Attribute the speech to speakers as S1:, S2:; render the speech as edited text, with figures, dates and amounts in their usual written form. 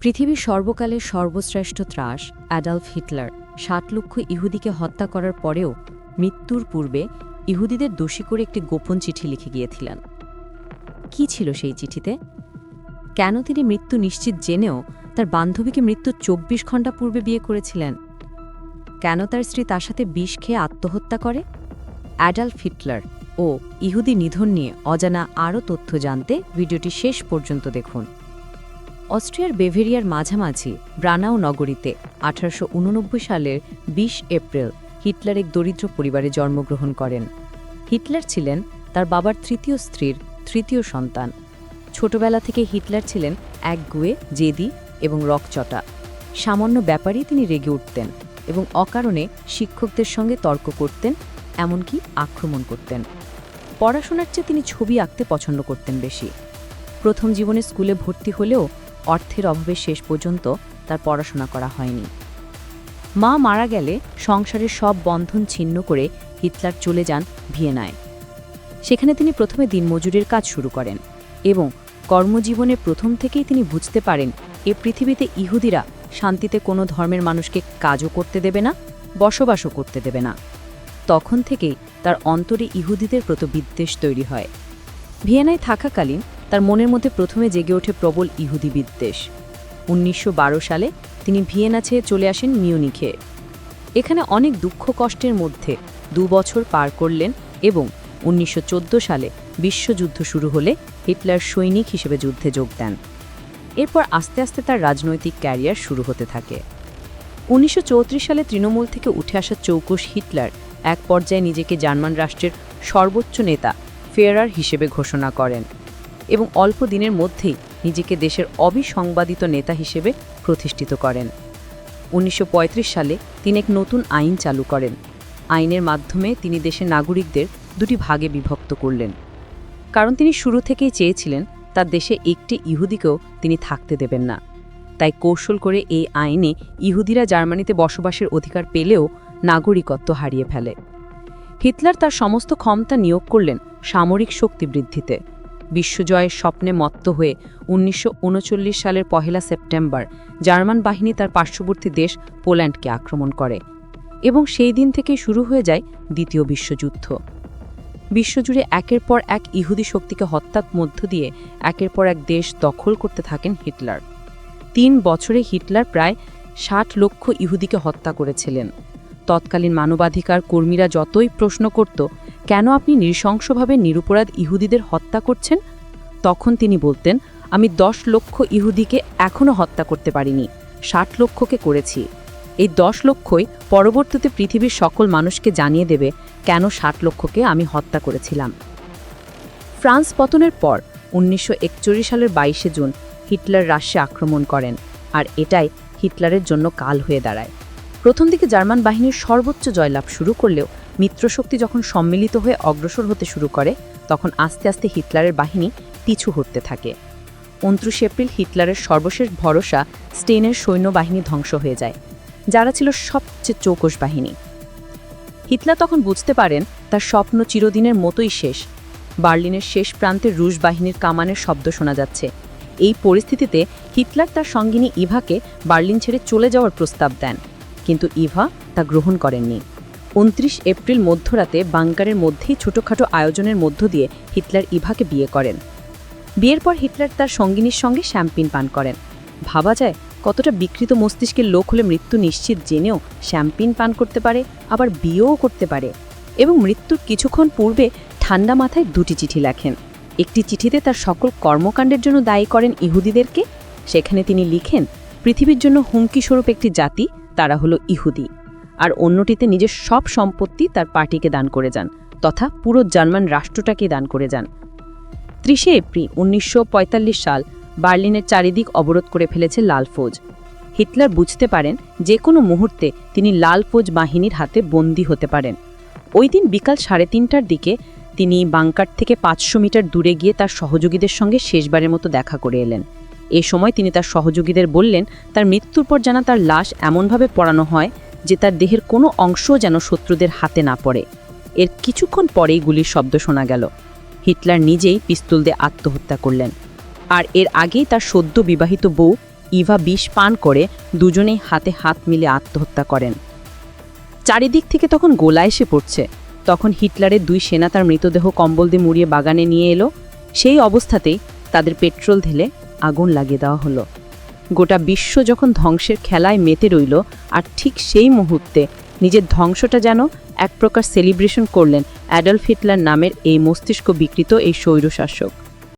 S1: পৃথিবীর সর্বকালের সর্বশ্রেষ্ঠ ত্রাস অ্যাডলফ হিটলার ৬০ লক্ষ ইহুদিকে হত্যা করার পরেও মৃত্যুর পূর্বে ইহুদিদের দোষী করে একটি গোপন চিঠি লিখে গিয়েছিলেন। কি ছিল সেই চিঠিতে? কেন তিনি মৃত্যু নিশ্চিত জেনেও তার বান্ধবীকে মৃত্যুর ২৪ ঘণ্টা পূর্বে বিয়ে করেছিলেন? কেন তার স্ত্রী তার সাথে বিষ খেয়ে আত্মহত্যা করে? অ্যাডলফ হিটলার ও ইহুদি নিধন নিয়ে অজানা আরও তথ্য জানতে ভিডিওটি শেষ পর্যন্ত দেখুন। অস্ট্রিয়ার বেভেরিয়ার মাঝামাঝি ব্রানাউ নগরীতে ১৮৮৯ সালের ২০ এপ্রিল হিটলার এক দরিদ্র পরিবারে জন্মগ্রহণ করেন। হিটলার ছিলেন তার বাবার তৃতীয় স্ত্রীর তৃতীয় সন্তান। ছোটবেলা থেকে হিটলার ছিলেন একগুঁয়ে, জেদি এবং রকচটা। সামান্য ব্যাপারেই তিনি রেগে উঠতেন এবং অকারণে শিক্ষকদের সঙ্গে তর্ক করতেন, এমনকি আক্রমণ করতেন। পড়াশোনার চেয়ে তিনি ছবি আঁকতে পছন্দ করতেন বেশি। প্রথম জীবনে স্কুলে ভর্তি হলেও অর্থের অভাবে শেষ পর্যন্ত তার পড়াশোনা করা হয়নি। মা মারা গেলে সংসারের সব বন্ধন ছিন্ন করে হিটলার চলে যান ভিয়েনায়। সেখানে তিনি প্রথমে দিনমজুরের কাজ শুরু করেন এবং কর্মজীবনের প্রথম থেকেই তিনি বুঝতে পারেন এ পৃথিবীতে ইহুদিরা শান্তিতে কোনো ধর্মের মানুষকে কাজও করতে দেবে না, বসবাসও করতে দেবে না। তখন থেকেই তার অন্তরে ইহুদিদের প্রতি বিদ্বেষ তৈরি হয়। ভিয়েনায় থাকাকালীন তার মনের মধ্যে প্রথমে জেগে ওঠে প্রবল ইহুদি বিদ্বেষ। ১৯১২ সালে তিনি ভিয়েনা ছেড়ে চলে আসেন মিউনিখে। এখানে অনেক দুঃখ কষ্টের মধ্যে ২ বছর পার করলেন এবং ১৯১৪ সালে বিশ্বযুদ্ধ শুরু হলে হিটলার সৈনিক হিসেবে যুদ্ধে যোগ দেন। এরপর আস্তে আস্তে তার রাজনৈতিক ক্যারিয়ার শুরু হতে থাকে। ১৯৩৪ সালে তৃণমূল থেকে উঠে আসা চৌকস হিটলার এক পর্যায়ে নিজেকে জার্মান রাষ্ট্রের সর্বোচ্চ নেতা ফেয়ারার হিসেবে ঘোষণা করেন এবং অল্প দিনের মধ্যেই নিজেকে দেশের অবিসংবাদিত নেতা হিসেবে প্রতিষ্ঠিত করেন। ১৯৩৫ সালে তিনি এক নতুন আইন চালু করেন। আইনের মাধ্যমে তিনি দেশের নাগরিকদের দুটি ভাগে বিভক্ত করলেন, কারণ তিনি শুরু থেকেই চেয়েছিলেন তার দেশে একটি ইহুদিকেও তিনি থাকতে দেবেন না। তাই কৌশল করে এই আইনে ইহুদিরা জার্মানিতে বসবাসের অধিকার পেলেও নাগরিকত্ব হারিয়ে ফেলে। হিটলার তার সমস্ত ক্ষমতা নিয়োগ করলেন সামরিক শক্তি বৃদ্ধিতে। বিশ্বজয়ের স্বপ্নে মত্ত হয়ে ১৯৩৯ সালের ১ সেপ্টেম্বর জার্মান বাহিনী তার পার্শ্ববর্তী দেশ পোল্যান্ডকে আক্রমণ করে এবং সেই দিন থেকেই শুরু হয়ে যায় দ্বিতীয় বিশ্বযুদ্ধ। বিশ্বজুড়ে একের পর এক ইহুদি শক্তিকে হত্যার মধ্য দিয়ে একের পর এক দেশ দখল করতে থাকেন হিটলার। ৩ বছরে হিটলার প্রায় ৬০ লক্ষ ইহুদিকে হত্যা করেছিলেন। তৎকালীন মানবাধিকার কর্মীরা যতই প্রশ্ন করত, কেন আপনি নৃশংসভাবে নিরপরাধ ইহুদিদের হত্যা করছেন, তখন তিনি বলতেন, আমি ১০ লক্ষ ইহুদিকে এখনও হত্যা করতে পারিনি, ৬০ লক্ষকে করেছি। এই ১০ লক্ষই পরবর্তীতে পৃথিবীর সকল মানুষকে জানিয়ে দেবে কেন ৬০ লক্ষকে আমি হত্যা করেছিলাম। ফ্রান্স পতনের পর ১৯৪১ সালের ২২ জুন হিটলার রাশিয়া আক্রমণ করেন, আর এটাই হিটলারের জন্য কাল হয়ে দাঁড়ায়। প্রথম দিকে জার্মান বাহিনীর সর্বোচ্চ জয়লাভ শুরু করলেও মিত্রশক্তি যখন সম্মিলিত হয়ে অগ্রসর হতে শুরু করে, তখন আস্তে আস্তে হিটলারের বাহিনী পিছু হটতে থাকে। ২৯ এপ্রিল হিটলারের সর্বশেষ ভরসা স্পেনের সৈন্যবাহিনী ধ্বংস হয়ে যায়, যারা ছিল সবচেয়ে চৌকস বাহিনী। হিটলার তখন বুঝতে পারেন তার স্বপ্ন চিরদিনের মতোই শেষ। বার্লিনের শেষ প্রান্তে রুশ বাহিনীর কামানের শব্দ শোনা যাচ্ছে। এই পরিস্থিতিতে হিটলার তার সঙ্গিনী ইভাকে বার্লিন ছেড়ে চলে যাওয়ার প্রস্তাব দেন, কিন্তু ইভা তা গ্রহণ করেননি। ২৯ এপ্রিল মধ্যরাতে বাংকারের মধ্যেই ছোটখাটো আয়োজনের মধ্য দিয়ে হিটলার ইভাকে বিয়ে করেন। বিয়ের পর হিটলার তার সঙ্গিনীর সঙ্গে শ্যাম্পেন পান করেন। ভাবা যায় কতটা বিকৃত মস্তিষ্কের লোক হলে মৃত্যু নিশ্চিত জেনেও শ্যাম্পেন পান করতে পারে, আবার বিয়েও করতে পারে। এবং মৃত্যুর কিছুক্ষণ পূর্বে ঠান্ডা মাথায় ২টি চিঠি লেখেন। একটি চিঠিতে তার সকল কর্মকাণ্ডের জন্য দায়ী করেন ইহুদিদেরকে। সেখানে তিনি লিখেন, পৃথিবীর জন্য হুমকিস্বরূপ একটি জাতি, তারা হলো ইহুদি। আর অন্যটিতে নিজের সব সম্পত্তি তার পার্টিকে দান করে যান, তথা পুরো জার্মান রাষ্ট্রটাকে দান করে যান। ৩০ এপ্রিল ১৯৪৫ সাল বার্লিনের চারিদিক অবরোধ করে ফেলেছে লাল ফৌজ। হিটলার বুঝতে পারেন যে কোনো মুহূর্তে তিনি লাল ফৌজ বাহিনীর হাতে বন্দী হতে পারেন। ওই দিন বিকাল ৩:৩০টার দিকে তিনি বাংকার থেকে ৫০০ মিটার দূরে গিয়ে তার সহযোগীদের সঙ্গে শেষবারের মতো দেখা করে এলেন। এ সময় তিনি তার সহযোগীদের বললেন, তার মৃত্যুর পর যেন তার লাশ এমনভাবে পোড়ানো হয় যে তার দেহের কোনো অংশও যেন শত্রুদের হাতে না পড়ে। এর কিছুক্ষণ পরেই গুলির শব্দ শোনা গেল। হিটলার নিজেই পিস্তল দিয়ে আত্মহত্যা করলেন। আর এর আগেই তার সদ্য বিবাহিত বউ ইভা বিষ পান করে দুজনেই হাতে হাত মিলে আত্মহত্যা করেন। চারিদিক থেকে তখন গোলা এসে পড়ছে। তখন হিটলারের 2 সেনা তার মৃতদেহ কম্বল দিয়ে মুড়িয়ে বাগানে নিয়ে এলো। সেই অবস্থাতেই তাদের পেট্রোল ঢেলে আগুন লাগিয়ে দেওয়া হলো। গোটা বিশ্ব যখন ধ্বংসের খেলায় মেতে রইল, আর ঠিক সেই মুহূর্তে নিজের ধ্বংসটা যেন এক প্রকার সেলিব্রেশন করলেন অ্যাডলফ হিটলার নামের এই মস্তিষ্ক বিকৃত এই স্বৈরশাসক।